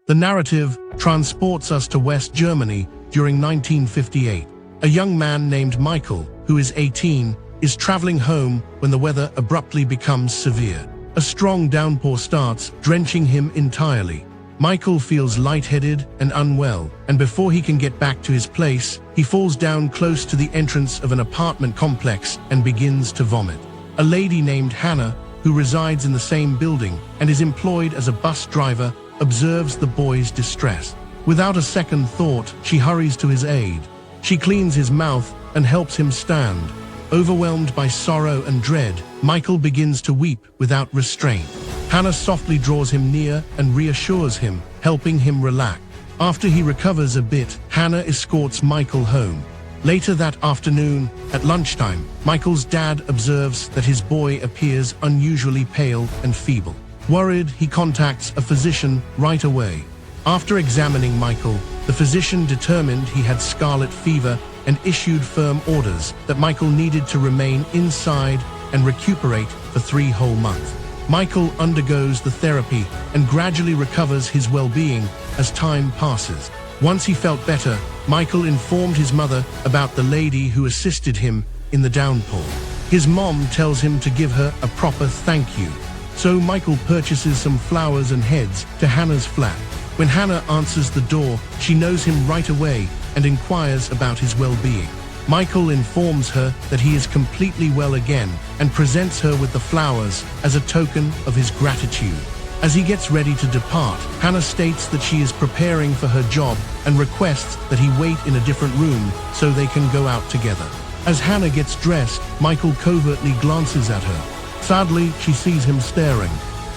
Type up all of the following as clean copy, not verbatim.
The narrative transports us to West Germany during 1958. A young man named Michael, who is 18, is traveling home when the weather abruptly becomes severe. A strong downpour starts, drenching him entirely. Michael feels lightheaded and unwell, and before he can get back to his place, he falls down close to the entrance of an apartment complex and begins to vomit. A lady named Hannah, who resides in the same building and is employed as a bus driver, observes the boy's distress. Without a second thought, she hurries to his aid. She cleans his mouth and helps him stand. Overwhelmed by sorrow and dread, Michael begins to weep without restraint. Hannah softly draws him near and reassures him, helping him relax. After he recovers a bit, Hannah escorts Michael home. Later that afternoon, at lunchtime, Michael's dad observes that his boy appears unusually pale and feeble. Worried, he contacts a physician right away. After examining Michael, the physician determined he had scarlet fever and issued firm orders that Michael needed to remain inside and recuperate for 3 whole months. Michael undergoes the therapy and gradually recovers his well-being as time passes. Once he felt better, Michael informed his mother about the lady who assisted him in the downpour. His mom tells him to give her a proper thank you. So Michael purchases some flowers and heads to Hannah's flat. When Hannah answers the door, she knows him right away and inquires about his well-being. Michael informs her that he is completely well again and presents her with the flowers as a token of his gratitude. As he gets ready to depart, Hannah states that she is preparing for her job and requests that he wait in a different room so they can go out together. As Hannah gets dressed, Michael covertly glances at her. Sadly, she sees him staring.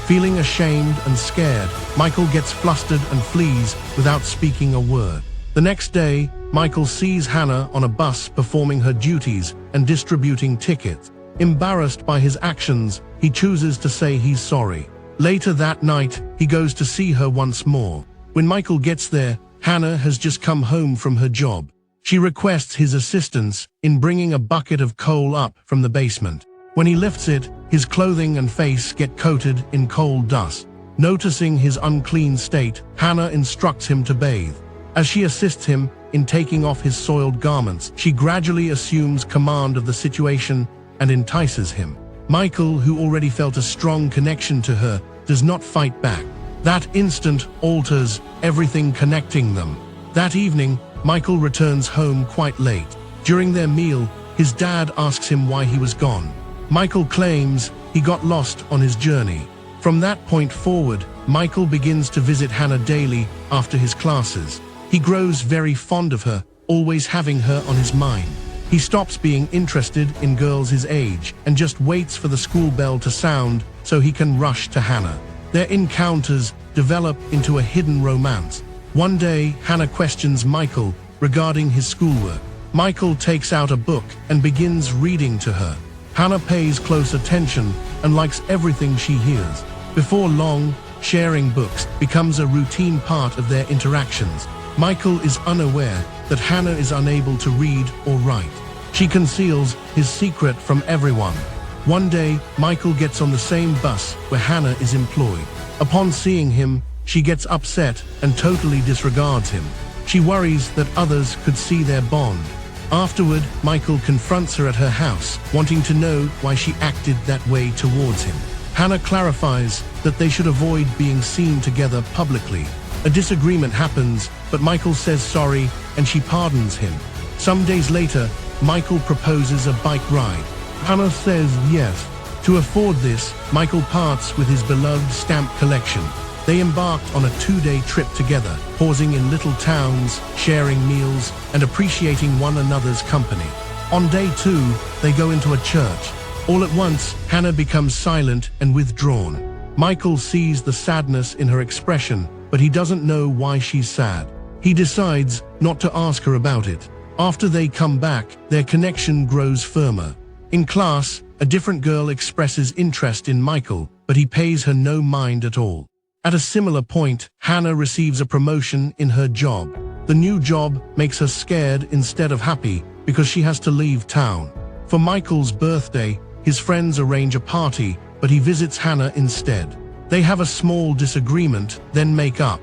Feeling ashamed and scared, Michael gets flustered and flees without speaking a word. The next day, Michael sees Hannah on a bus performing her duties and distributing tickets. Embarrassed by his actions, he chooses to say he's sorry. Later that night, he goes to see her once more. When Michael gets there, Hannah has just come home from her job. She requests his assistance in bringing a bucket of coal up from the basement. When he lifts it, his clothing and face get coated in coal dust. Noticing his unclean state, Hannah instructs him to bathe. As she assists him in taking off his soiled garments, she gradually assumes command of the situation and entices him. Michael, who already felt a strong connection to her, does not fight back. That instant alters everything connecting them. That evening, Michael returns home quite late. During their meal, his dad asks him why he was gone. Michael claims he got lost on his journey. From that point forward, Michael begins to visit Hannah daily after his classes. He grows very fond of her, always having her on his mind. He stops being interested in girls his age and just waits for the school bell to sound so he can rush to Hannah. Their encounters develop into a hidden romance. One day, Hannah questions Michael regarding his schoolwork. Michael takes out a book and begins reading to her. Hannah pays close attention and likes everything she hears. Before long, sharing books becomes a routine part of their interactions. Michael is unaware that Hannah is unable to read or write. She conceals his secret from everyone. One day, Michael gets on the same bus where Hannah is employed. Upon seeing him, she gets upset and totally disregards him. She worries that others could see their bond. Afterward, Michael confronts her at her house, wanting to know why she acted that way towards him. Hannah clarifies that they should avoid being seen together publicly. A disagreement happens, but Michael says sorry and she pardons him. Some days later, Michael proposes a bike ride. Hannah says yes. To afford this, Michael parts with his beloved stamp collection. They embarked on a 2-day trip together, pausing in little towns, sharing meals, and appreciating one another's company. On day 2, they go into a church. All at once, Hannah becomes silent and withdrawn. Michael sees the sadness in her expression, but he doesn't know why she's sad. He decides not to ask her about it. After they come back, their connection grows firmer. In class, a different girl expresses interest in Michael, but he pays her no mind at all. At a similar point, Hannah receives a promotion in her job. The new job makes her scared instead of happy because she has to leave town. For Michael's birthday, his friends arrange a party, but he visits Hannah instead. They have a small disagreement, then make up.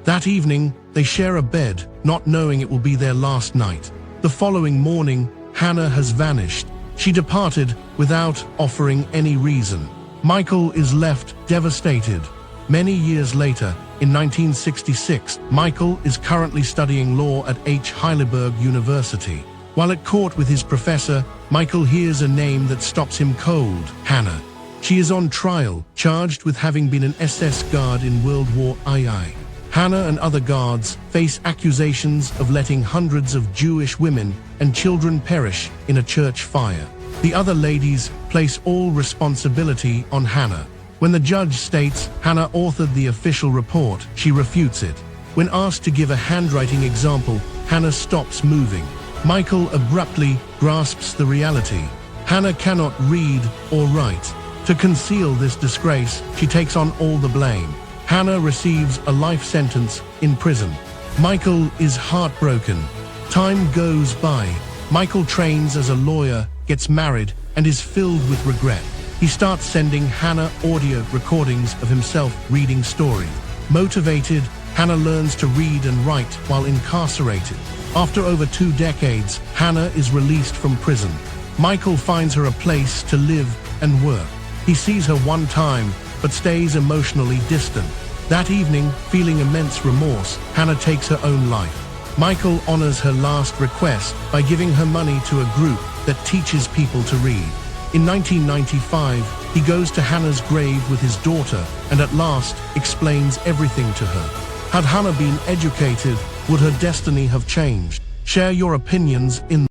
That evening, they share a bed, not knowing it will be their last night. The following morning, Hannah has vanished. She departed without offering any reason. Michael is left devastated. Many years later, in 1966, Michael is currently studying law at Heidelberg University. While at court with his professor, Michael hears a name that stops him cold: Hannah. She is on trial, charged with having been an SS guard in World War II. Hannah and other guards face accusations of letting hundreds of Jewish women and children perish in a church fire. The other ladies place all responsibility on Hannah. When the judge states Hannah authored the official report, she refutes it. When asked to give a handwriting example, Hannah stops moving. Michael abruptly grasps the reality. Hannah cannot read or write. To conceal this disgrace, she takes on all the blame. Hannah receives a life sentence in prison. Michael is heartbroken. Time goes by. Michael trains as a lawyer, gets married, and is filled with regret. He starts sending Hannah audio recordings of himself reading stories. Motivated, Hannah learns to read and write while incarcerated. After over 2 decades, Hannah is released from prison. Michael finds her a place to live and work. He sees her one time, but stays emotionally distant. That evening, feeling immense remorse, Hannah takes her own life. Michael honors her last request by giving her money to a group that teaches people to read. In 1995, he goes to Hannah's grave with his daughter and at last explains everything to her. Had Hannah been educated, would her destiny have changed? Share your opinions in